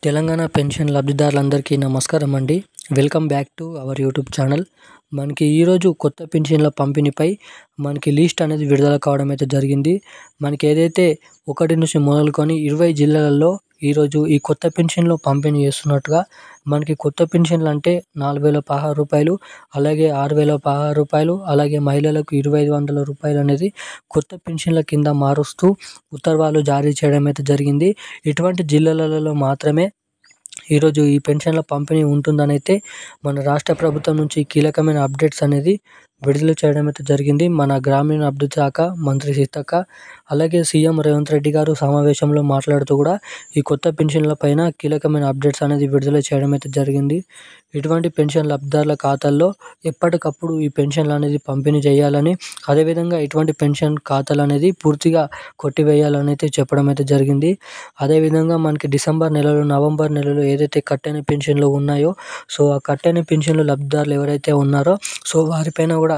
Telangana pension లబ్ధిదారులందరికీ నమస్కారం అండి. Welcome back to our YouTube channel. మనకి ఈరోజు కొత్త పెన్షన్ల పంపిణీపై మనకి లిస్ట్ అనేది విడుదల కావడం అయితే జరిగింది. మనకి ఏదైతే 1 నుంచి మొదలుకొని 20 జిల్లాలలో ఈరోజు ఈ కొత్త పెన్షన్లు పంపిణీ చేస్తున్నట్టుగా మనకి కొత్త పెన్షన్లు అంటే రూ. 4,016, అలాగే రూ. 6,016, అలాగే మహిళలకు రూ. 2,500 అనేది కొత్త పెన్షన్ల కింద మారుస్తూ ఉత్తర్వులు జారీ చేయడం అయితే జరిగింది. ఇటువంటి జిల్లాలలో మాత్రమే ఈరోజు ఈ పెన్షన్ల పంపిణీ ఉంటుందని అయితే మన రాష్ట్ర ప్రభుత్వం నుంచి కీలకమైన అప్డేట్స్ అనేది విడుదల చేయడం అయితే జరిగింది. మన గ్రామీణాభివృద్ధి శాఖ మంత్రి సీతక్క, అలాగే సీఎం రేవంత్ రెడ్డి గారు సమావేశంలో మాట్లాడుతూ కూడా ఈ కొత్త పెన్షన్ల పైన కీలకమైన అప్డేట్స్ అనేది విడుదల చేయడం అయితే జరిగింది. ఇటువంటి పెన్షన్ లబ్ధిదారుల ఖాతాల్లో ఎప్పటికప్పుడు ఈ పెన్షన్లు అనేది పంపిణీ చేయాలని, అదేవిధంగా ఇటువంటి పెన్షన్ ఖాతాలు అనేది పూర్తిగా కొట్టివేయాలని అయితే చెప్పడం అయితే జరిగింది. అదేవిధంగా మనకి డిసెంబర్ నెలలో, నవంబర్ నెలలో ఏదైతే కట్టైన పెన్షన్లు ఉన్నాయో, సో ఆ కట్టైన పెన్షన్లు లబ్ధిదారులు ఎవరైతే ఉన్నారో సో వారిపైన కూడా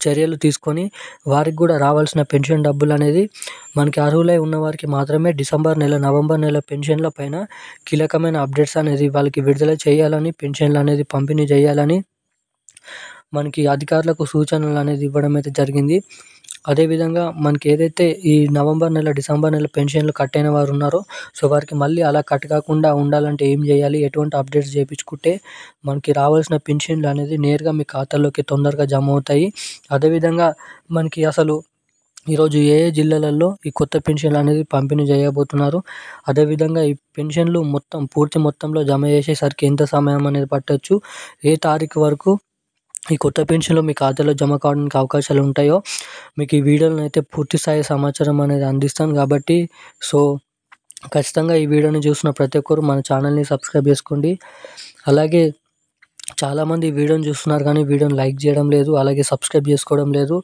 చర్యలు తీసుకొని వారికి కూడా రావాల్సిన పెన్షన్ డబ్బులు అనేది మనకి అర్హులై ఉన్న వారికి మాత్రమే డిసెంబర్ నెల, నవంబర్ నెల పెన్షన్ల పైన కీలకమైన అప్డేట్స్ అనేది వాళ్ళకి విడుదల చేయాలని, పెన్షన్లు అనేది పంపిణీ చేయాలని మనకి అధికారులకు సూచనలు అనేది ఇవ్వడం అయితే జరిగింది. అదేవిధంగా మనకి ఏదైతే ఈ నవంబర్ నెల, డిసెంబర్ నెల పెన్షన్లు కట్టైన వారు ఉన్నారో సో వారికి మళ్ళీ అలా కట్ కాకుండా ఉండాలంటే ఏం చేయాలి, ఎటువంటి అప్డేట్స్ చేయించుకుంటే మనకి రావాల్సిన పెన్షన్లు అనేది నేరుగా మీ ఖాతాలోకి తొందరగా జమ అవుతాయి. అదేవిధంగా మనకి అసలు ఈరోజు ఏ ఏ జిల్లాలలో ఈ కొత్త పెన్షన్లు అనేది పంపిణీ చేయబోతున్నారు, అదేవిధంగా ఈ పెన్షన్లు పూర్తి మొత్తంలో జమ చేసేసరికి ఎంత సమయం అనేది పట్టొచ్చు, ఏ తారీఖు వరకు ఈ కొత్త పెన్షన్లు మీ ఖాతాలో జమ కావడానికి అవకాశాలు ఉంటాయో మీకు ఈ వీడియోలో అయితే పూర్తి స్థాయి సమాచారం అనేది అందిస్తాను. కాబట్టి సో ఖచ్చితంగా ఈ వీడియోని చూసిన ప్రతి ఒక్కరు మన ఛానల్ని సబ్స్క్రైబ్ చేసుకోండి. అలాగే చాలామంది ఈ వీడియోని చూస్తున్నారు కానీ వీడియోని లైక్ చేయడం లేదు, అలాగే సబ్స్క్రైబ్ చేసుకోవడం లేదు.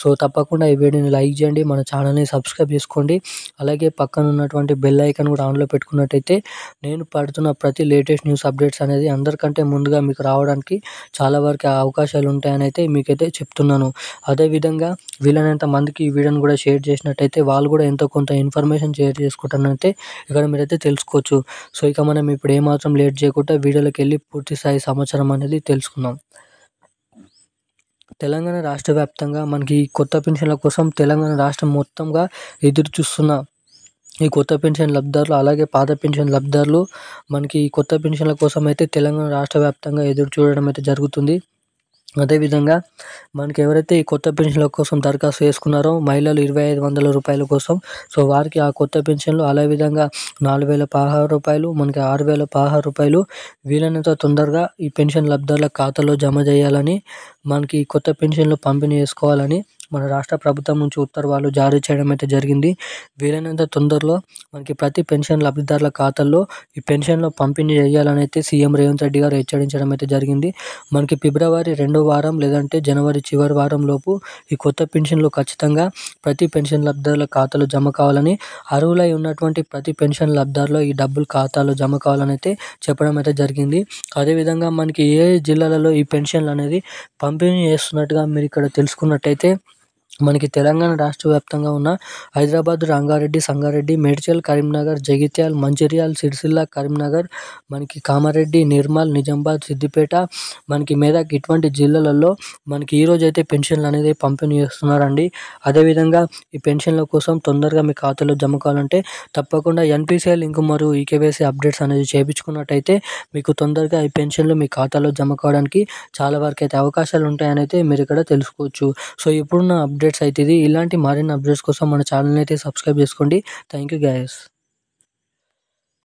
సో తప్పకుండా ఈ వీడియోని లైక్ చేయండి, మన ఛానల్ని సబ్స్క్రైబ్ చేసుకోండి. అలాగే పక్కన ఉన్నటువంటి బెల్ ఐకాన్ కూడా ఆన్లో పెట్టుకున్నట్టయితే నేను పడుతున్న ప్రతి లేటెస్ట్ న్యూస్ అప్డేట్స్ అనేది అందరికంటే ముందుగా మీకు రావడానికి చాలా వరకు అవకాశాలు ఉంటాయని అయితే మీకైతే చెప్తున్నాను. అదేవిధంగా వీలైనంత మందికి ఈ వీడియోని కూడా షేర్ చేసినట్టయితే వాళ్ళు కూడా ఎంతో కొంత ఇన్ఫర్మేషన్ షేర్ చేసుకుంటానంటే ఇక్కడ మీరైతే తెలుసుకోవచ్చు. సో ఇక మనం ఇప్పుడు ఏమాత్రం లేట్ చేయకుండా వీడియోలోకి వెళ్ళి పూర్తి స్థాయి సమాచారం అనేది తెలుసుకుందాం. తెలంగాణ రాష్ట్ర వ్యాప్తంగా మనకి ఈ కొత్త పెన్షన్ల కోసం తెలంగాణ రాష్ట్రం మొత్తంగా ఎదురు చూస్తున్న ఈ కొత్త పెన్షన్ లబ్ధిదారులు, అలాగే పాత పెన్షన్ లబ్ధిదారులు మనకి ఈ కొత్త పెన్షన్ల కోసం అయితే తెలంగాణ రాష్ట్ర వ్యాప్తంగా ఎదురు చూడడం అయితే జరుగుతుంది. అదేవిధంగా మనకి ఎవరైతే ఈ కొత్త పెన్షన్ల కోసం దరఖాస్తు చేసుకున్నారో మహిళలు రూ. 2,500 కోసం, సో వారికి ఆ కొత్త పెన్షన్లు అదేవిధంగా రూ. 4,016, మనకి రూ. 6,016 వీలైనంత తొందరగా ఈ పెన్షన్ లబ్ధిదారుల ఖాతాలో జమ చేయాలని, మనకి ఈ కొత్త పెన్షన్లు పంపిణీ చేసుకోవాలని మన రాష్ట్ర ప్రభుత్వం నుంచి ఉత్తర్వులు జారీ చేయడం అయితే జరిగింది. వీలైనంత తొందరలో మనకి ప్రతి పెన్షన్ లబ్ధిదారుల ఖాతాల్లో ఈ పెన్షన్లు పంపిణీ చేయాలని అయితే సీఎం రేవంత్ రెడ్డి గారు హెచ్చరించడం అయితే జరిగింది. మనకి ఫిబ్రవరి 2వ వారం లేదంటే జనవరి చివరి వారం లోపు ఈ కొత్త పెన్షన్లు ఖచ్చితంగా ప్రతి పెన్షన్ లబ్ధిదారుల ఖాతాలో జమ కావాలని, అర్హులై ఉన్నటువంటి ప్రతి పెన్షన్ లబ్ధిదారులు ఈ డబ్బులు ఖాతాలో జమ కావాలని అయితే చెప్పడం అయితే జరిగింది. అదేవిధంగా మనకి ఏ జిల్లాలలో ఈ పెన్షన్లు అనేది పంపిణీ చేస్తున్నట్టుగా మీరు ఇక్కడ తెలుసుకున్నట్టయితే మనకి తెలంగాణ రాష్ట్ర వ్యాప్తంగా ఉన్న హైదరాబాద్, రంగారెడ్డి, సంగారెడ్డి, మేడ్చల్, కరీంనగర్, జగిత్యాల, మంచిర్యాల, సిరిసిల్ల, కరీంనగర్, మనకి కామారెడ్డి, నిర్మల్, నిజామాబాద్, సిద్దిపేట, మనకి మెదక్ ఇటువంటి జిల్లాలలో మనకి ఈరోజు అయితే పెన్షన్లు అనేది పంపిణీ చేస్తున్నారండి. అదేవిధంగా ఈ పెన్షన్ల కోసం తొందరగా మీ ఖాతాలో జమ కావాలంటే తప్పకుండా ఎన్పిసిఐ లింక్ మరియు ఈకేవైసీ అప్డేట్స్ అనేది చేయించుకున్నట్టయితే మీకు తొందరగా ఈ పెన్షన్లు మీ ఖాతాలో జమ కావడానికి చాలా వరకు అయితే అవకాశాలు ఉంటాయని అయితే మీరు ఇక్కడ తెలుసుకోవచ్చు. సో ఇప్పుడున్న అప్డేట్స్ అయితే ఇది. ఇలాంటి మరిన్ని అప్డేట్స్ కోసం మన ఛానల్ని అయితే సబ్స్క్రైబ్ చేసుకోండి. Thank you guys.